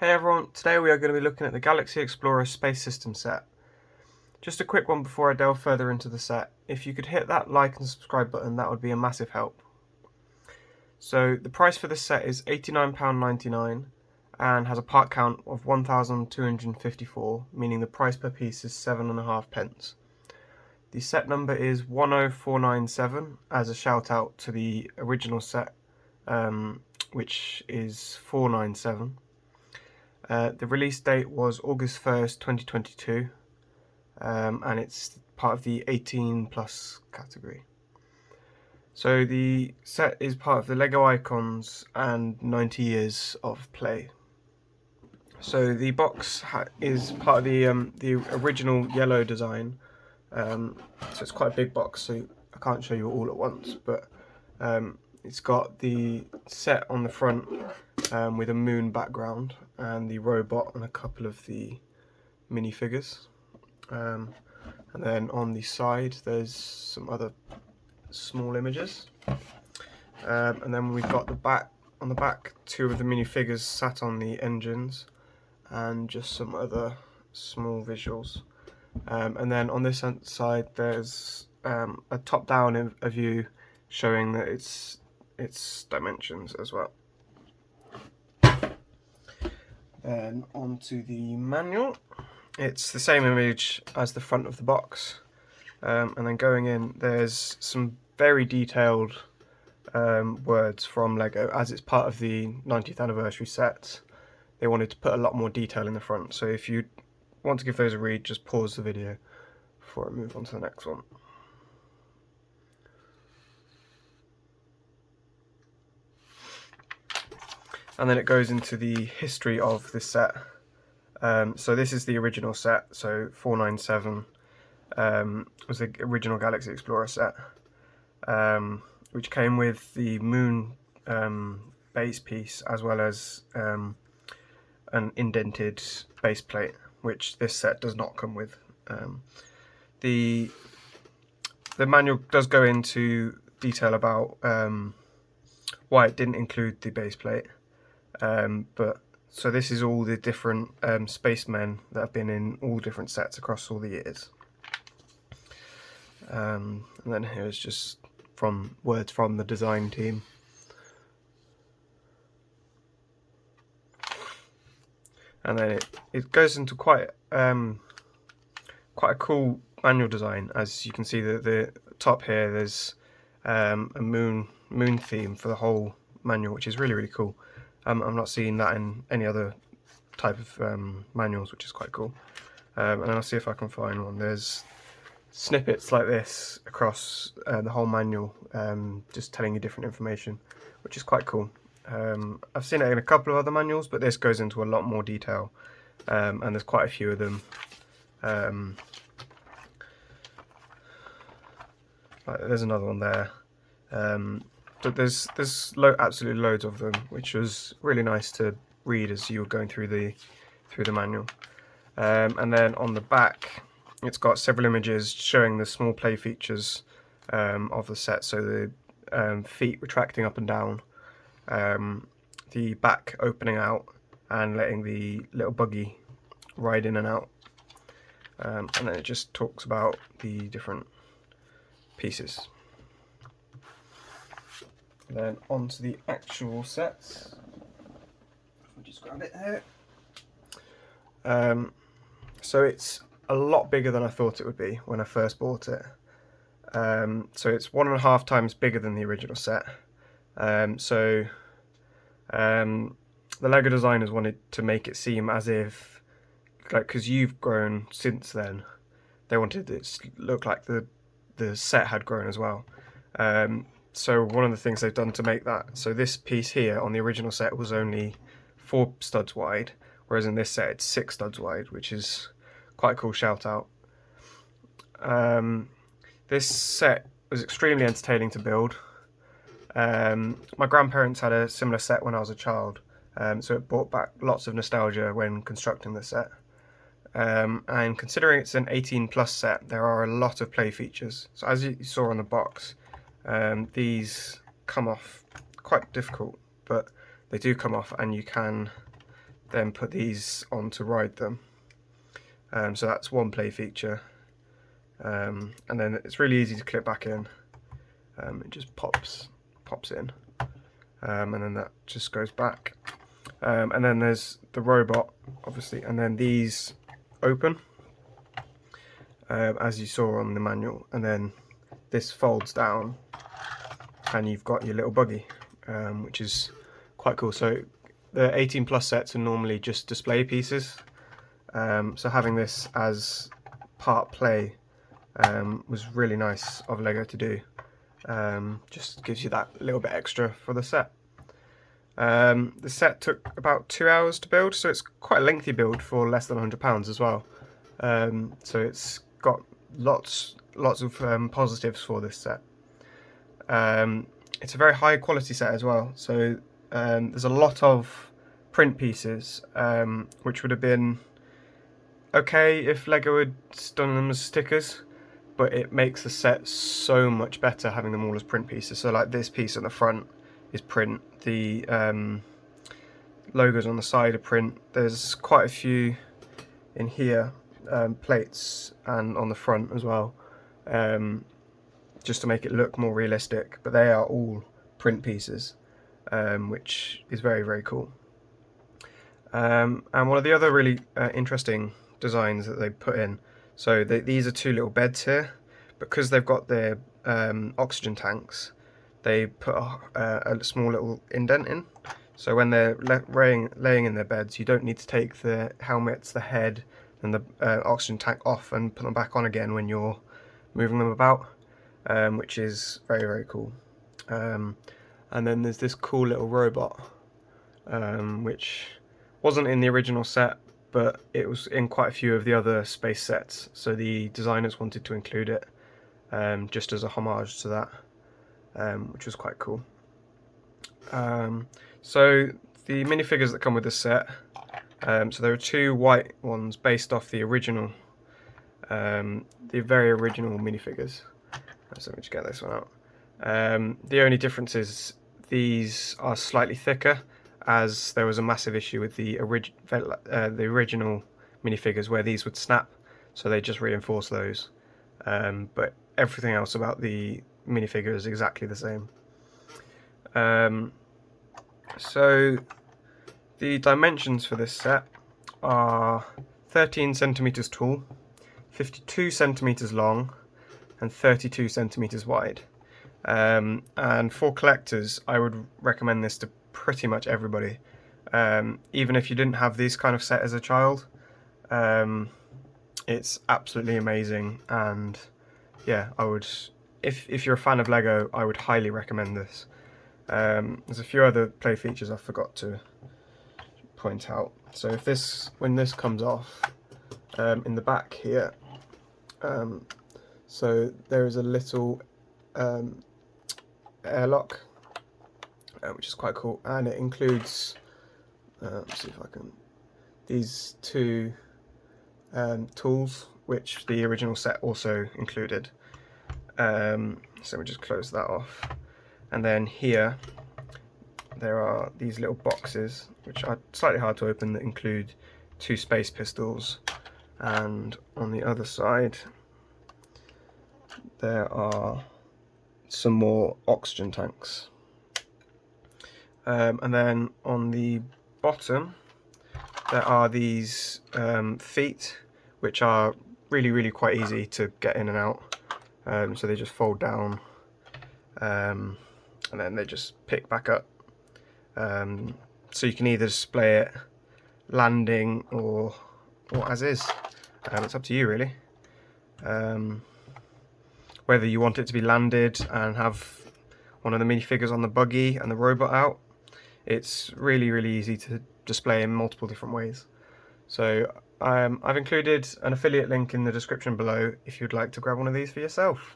Hey everyone, today we are going to be looking at the Galaxy Explorer Space System set. Just a quick one before I delve further into the set. If you could hit that like and subscribe button, that would be a massive help. So the price for this set is £89.99 and has a part count of 1,254, meaning the price per piece is 7.5 pence. The set number is 10497 as a shout out to the original set, which is 497. The release date was August 1st, 2022, and it's part of the 18 plus category. So the set is part of the LEGO Icons and 90 Years of Play. So the box is part of the original yellow design, so it's quite a big box, so I can't show you all at once, but it's got the set on the front with a moon background and the robot and a couple of the minifigures, and then on the side there's some other small images, and then we've got on the back two of the minifigures sat on the engines and just some other small visuals, and then on this side there's a top-down view showing that its dimensions as well. Then onto the manual. It's the same image as the front of the box, and then going in there's some very detailed words from LEGO. As it's part of the 90th anniversary set, they wanted to put a lot more detail in the front, so if you want to give those a read, just pause the video before I move on to the next one. And then it goes into the history of this set. So this is the original set, so 497 was the original Galaxy Explorer set, which came with the moon base piece as well as an indented base plate, which this set does not come with. The manual does go into detail about why it didn't include the base plate. But so this is all the different spacemen that have been in all different sets across all the years, and then here's just words from the design team. And then it goes into quite a cool manual design. As you can see, the top here there's a moon theme for the whole manual, which is really cool. I'm not seeing that in any other type of manuals, which is quite cool. And I'll see if I can find one. There's snippets like this across the whole manual, just telling you different information, which is quite cool. I've seen it in a couple of other manuals, but this goes into a lot more detail, and there's quite a few of them. There's another one there. But there's absolutely loads of them, which was really nice to read as you were going through the manual. And then on the back, it's got several images showing the small play features of the set. So the feet retracting up and down, the back opening out and letting the little buggy ride in and out, and then it just talks about the different pieces. Then onto the actual sets. I'll just grab it here. So it's a lot bigger than I thought it would be when I first bought it. So it's 1.5 times bigger than the original set. The LEGO designers wanted to make it seem as if, like, because you've grown since then, they wanted it to look like the set had grown as well. So one of the things they've done to make that, so this piece here on the original set was only 4 studs wide, whereas in this set it's 6 studs wide, which is quite a cool shout out. This set was extremely entertaining to build. My grandparents had a similar set when I was a child, so it brought back lots of nostalgia when constructing the set. And considering it's an 18 plus set, there are a lot of play features. So as you saw on the box, these come off quite difficult, but they do come off, and you can then put these on to ride them. So that's one play feature, and then it's really easy to clip back in. It just pops in, and then that just goes back. And then there's the robot, obviously, and then these open, as you saw on the manual, and then this folds down, and you've got your little buggy, which is quite cool. So the 18+ sets are normally just display pieces, so having this as part play was really nice of Lego to do. Just gives you that little bit extra for the set. The set took about 2 hours to build, so it's quite a lengthy build for less than £100 as well. So it's got lots of positives for this set. It's a very high quality set as well, so there's a lot of print pieces, which would have been okay if Lego had done them as stickers, but it makes the set so much better having them all as print pieces. So like this piece on the front is print, the logos on the side are print, there's quite a few in here, plates, and on the front as well, just to make it look more realistic, but they are all print pieces, which is very cool. And one of the other really interesting designs that they put in, so these are two little beds here. Because they've got their oxygen tanks, they put a small little indent in, so when they're laying in their beds, you don't need to take the helmets, the head and the oxygen tank off and put them back on again when you're moving them about, which is very cool. And then there's this cool little robot, which wasn't in the original set, but it was in quite a few of the other space sets, so the designers wanted to include it, just as a homage to that, which was quite cool. So the minifigures that come with this set, so there are two white ones based off the original, the very original minifigures. So let me just get this one out. The only difference is these are slightly thicker, as there was a massive issue with the original minifigures where these would snap, so they just reinforce those. But everything else about the minifigure is exactly the same. So the dimensions for this set are 13 centimeters tall, 52 centimeters long, and 32 centimeters wide. And for collectors, I would recommend this to pretty much everybody, even if you didn't have this kind of set as a child. It's absolutely amazing, and yeah, I would, if you're a fan of Lego, I would highly recommend this. There's a few other play features I forgot to point out. So when this comes off, in the back here, so there is a little airlock, which is quite cool, and it includes, let's see if I can, these two tools, which the original set also included. So we just close that off, and then here there are these little boxes, which are slightly hard to open, that include two space pistols, and on the other side there are some more oxygen tanks. And then on the bottom there are these feet, which are really quite easy to get in and out. So they just fold down, and then they just pick back up. So you can either display it landing or as is. It's up to you really. Whether you want it to be landed and have one of the minifigures on the buggy and the robot out, it's really easy to display in multiple different ways. So I've included an affiliate link in the description below if you'd like to grab one of these for yourself.